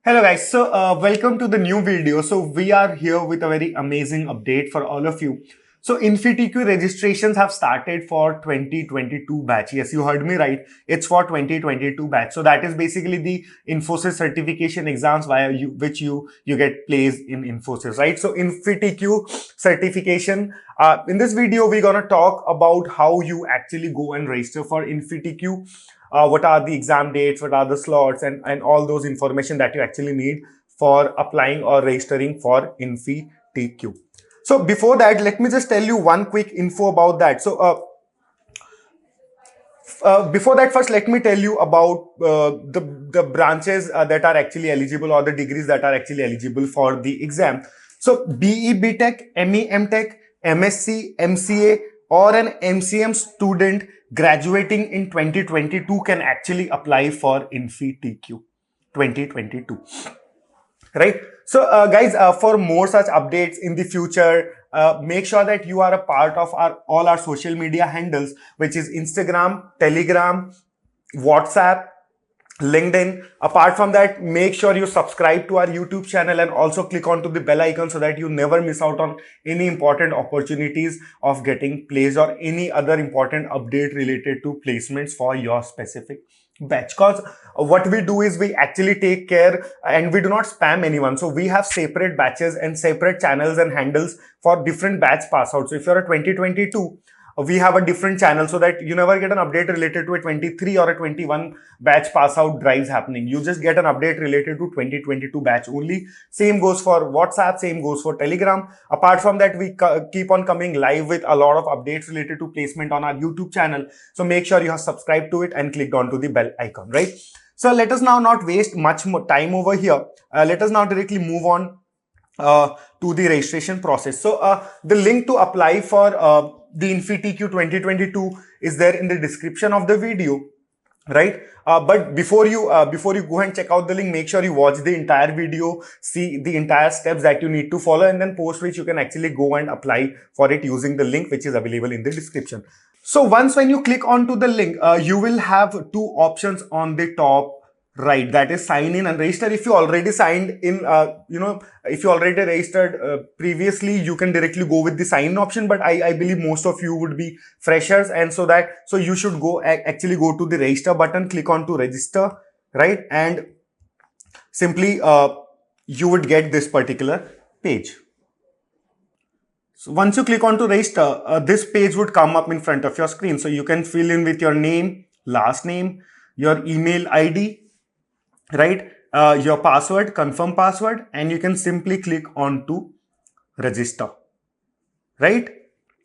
Hello guys, welcome to the new video. So we are here with a very amazing update for all of you. So InfyTQ registrations have started for 2022 batch. Yes, you heard me right. It's for 2022 batch. So that is basically the Infosys certification exams via which you get placed in Infosys, right? So InfyTQ certification. In this video, we're gonna talk about how you actually go and register for InfyTQ. What are the exam dates, what are the slots, and all those information that you actually need for applying or registering for InfyTQ. So before that, let me just tell you one quick info about that. Before that, first let me tell you about the branches that are actually eligible, or the degrees that are actually eligible for the exam. So BE BTech, ME MTech, MSc, MCA, or an MCM student graduating in 2022 can actually apply for InfyTQ 2022. Right. So guys, for more such updates in the future, make sure that you are a part of all our social media handles, which is Instagram, Telegram, WhatsApp, LinkedIn. Apart from that, make sure you subscribe to our YouTube channel and also click onto the bell icon so that you never miss out on any important opportunities of getting placed or any other important update related to placements for your specific batch. Because what we do is we actually take care and we do not spam anyone. So we have separate batches and separate channels and handles for different batch pass out. So if you're a 2022, we have a different channel so that you never get an update related to a 23 or a 21 batch pass out drives happening. You just get an update related to 2022 batch only. Same goes for WhatsApp, same goes for Telegram. Apart from that, we keep on coming live with a lot of updates related to placement on our YouTube channel. So make sure you have subscribed to it and clicked onto the bell icon, right? So let us now not waste much more time over here. Let us now directly move on to the registration process. So the link to apply for the InfyTQ 2022 is there in the description of the video, right? But before you go and check out the link, make sure you watch the entire video, see the entire steps that you need to follow, and then post which you can actually go and apply for it using the link which is available in the description. So once when you click onto the link, you will have two options on the top right, that is sign in and register. If you already signed in, if you already registered previously, you can directly go with the sign in option, but I believe most of you would be freshers, and so you should actually go to the register button, click on to register, right? And simply you would get this particular page. So once you click on to register, this page would come up in front of your screen. So you can fill in with your name, last name, your email ID, right? Your password, confirm password, and you can simply click on to register, right?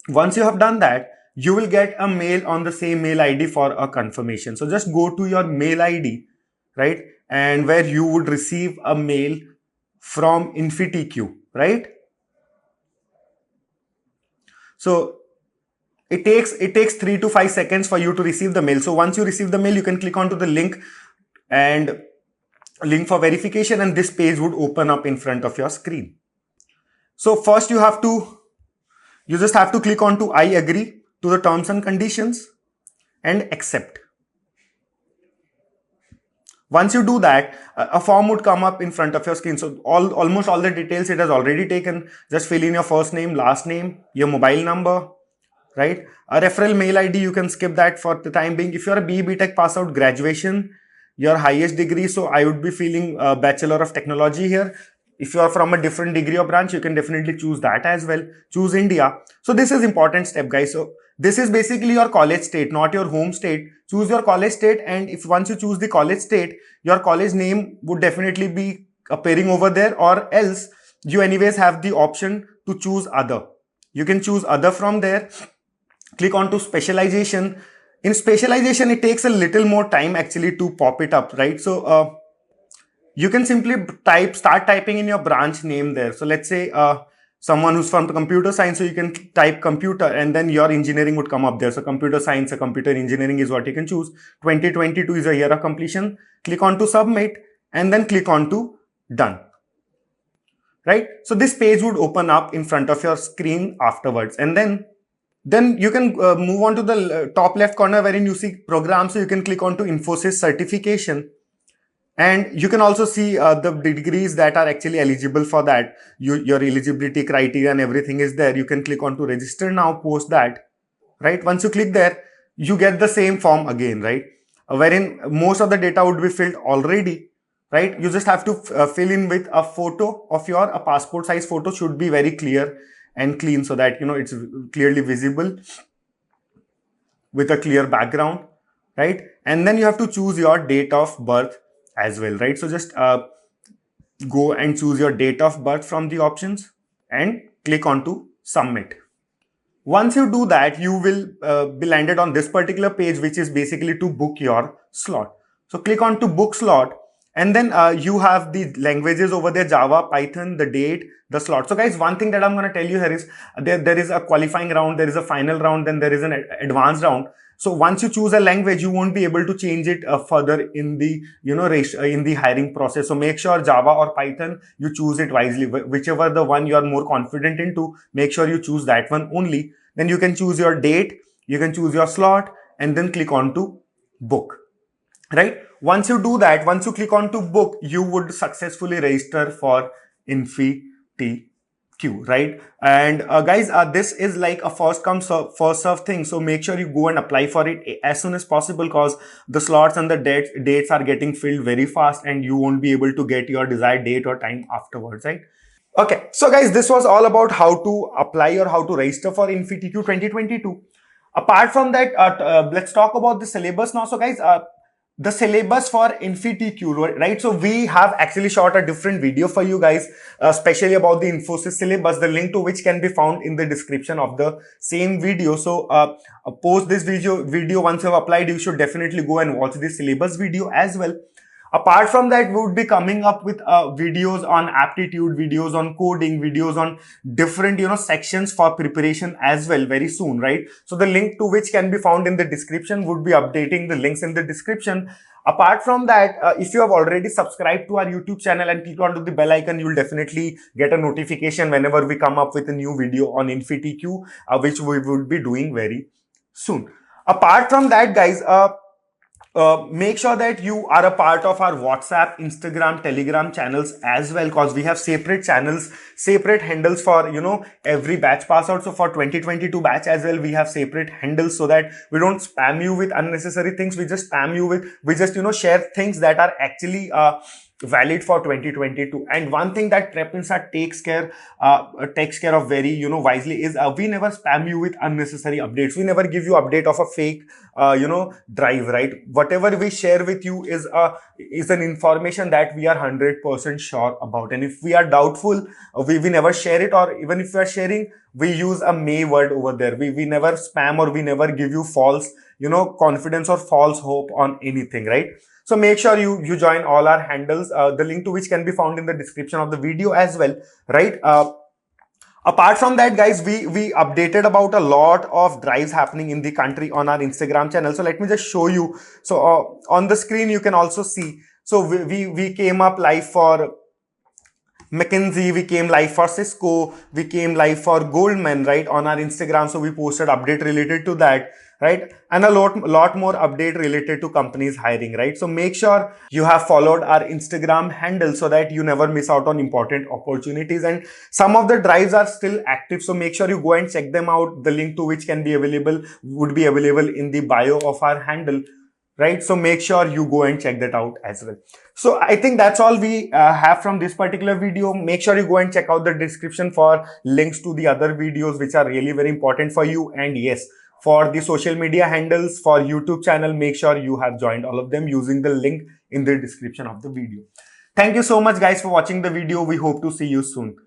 Once you have done that, you will get a mail on the same mail ID for a confirmation. So just go to your mail ID, right? And where you would receive a mail from InfyTQ, right? So it takes 3 to 5 seconds for you to receive the mail. So once you receive the mail, you can click onto the link and link for verification, and this page would open up in front of your screen. So first you just have to click on to I agree to the terms and conditions and accept. Once you do that, a form would come up in front of your screen. So almost all the details it has already taken. Just fill in your first name, last name, your mobile number, right? A referral mail ID, you can skip that for the time being. If you're a BE BTech pass out, graduation, your highest degree, so I would be feeling Bachelor of Technology here. If you are from a different degree or branch, you can definitely choose that as well. Choose India. So this is important step, guys. So this is basically your college state, not your home state. Choose your college state, and if once you choose the college state, your college name would definitely be appearing over there, or else you anyways have the option to choose other. You can choose other from there. Click on to specialization. In specialization, it takes a little more time actually to pop it up, right? So you can simply start typing in your branch name there. So let's say someone who's from computer science, so you can type computer, and then your engineering would come up there. So computer science or computer engineering is what you can choose. 2022 is a year of completion. Click on to submit, and then click on to done, right? So this page would open up in front of your screen afterwards, and then you can move on to the top left corner wherein you see program. So you can click on to Infosys certification, And you can also see the degrees that are actually eligible for that. Your eligibility criteria and everything is there. You can click on to register now, post that, right? Once you click there, you get the same form again, right? Wherein most of the data would be filled already, right? You just have to fill in with a photo of a passport size photo should be very clear and clean, so that it's clearly visible with a clear background, right? And then you have to choose your date of birth as well, right? So just go and choose your date of birth from the options and click on to submit. Once you do that, you will be landed on this particular page, which is basically to book your slot. So click on to book slot, and then you have the languages over there: Java, Python, the date, the slot. So guys, one thing that I'm going to tell you here is there is a qualifying round, there is a final round, then there is an advanced round. So once you choose a language, you won't be able to change it further in the in the hiring process. So make sure Java or Python, you choose it wisely. Whichever the one you are more confident into, make sure you choose that one only. Then you can choose your date, you can choose your slot, and then click on to book, right? Once you do that, once you click on to book, you would successfully register for InfiTQ, right? And guys, this is like a first come first serve thing. So make sure you go and apply for it as soon as possible, because the slots and the dates are getting filled very fast, and you won't be able to get your desired date or time afterwards, right? Okay, so guys, this was all about how to apply or how to register for InfiTQ 2022. Apart from that, let's talk about the syllabus now. So guys, the syllabus for InfiTQ, right? So we have actually shot a different video for you guys, especially about the Infosys syllabus, the link to which can be found in the description of the same video. So post this video once you have applied, you should definitely go and watch the syllabus video as well. Apart from that, we would be coming up with videos on aptitude, videos on coding, videos on different, sections for preparation as well very soon, right? So the link to which can be found in the description. Would be updating the links in the description. Apart from that, if you have already subscribed to our YouTube channel and click onto the bell icon, you will definitely get a notification whenever we come up with a new video on InfiTQ, which we will be doing very soon. Apart from that, guys, make sure that you are a part of our WhatsApp, Instagram, Telegram channels as well, because we have separate channels, separate handles for, every batch pass out. So for 2022 batch as well, we have separate handles, so that we don't spam you with unnecessary things. We just spam you with, share things that are actually valid for 2022. And one thing that Prepinsa takes care of very wisely is we never spam you with unnecessary updates. We never give you update of a fake drive, right? Whatever we share with you is an information that we are 100% sure about, and if we are doubtful, we never share it. Or even if we are sharing, we use a may word over there. We never spam, or we never give you false confidence or false hope on anything, right? So make sure you join all our handles, the link to which can be found in the description of the video as well, right? Apart from that, guys, we updated about a lot of drives happening in the country on our Instagram channel. So let me just show you. So on the screen, you can also see. So we came up live for McKinsey, we came live for Cisco, we came live for Goldman, right, on our Instagram. So we posted update related to that, right? And a lot more update related to companies hiring, right? So make sure you have followed our Instagram handle, so that you never miss out on important opportunities. And some of the drives are still active, so make sure you go and check them out. The link to which would be available in the bio of our handle, right? So make sure you go and check that out as well. So I think that's all we have from this particular video. Make sure you go and check out the description for links to the other videos, which are really very important for you. And yes, for the social media handles for YouTube channel, make sure you have joined all of them using the link in the description of the video. Thank you so much, guys, for watching the video. We hope to see you soon.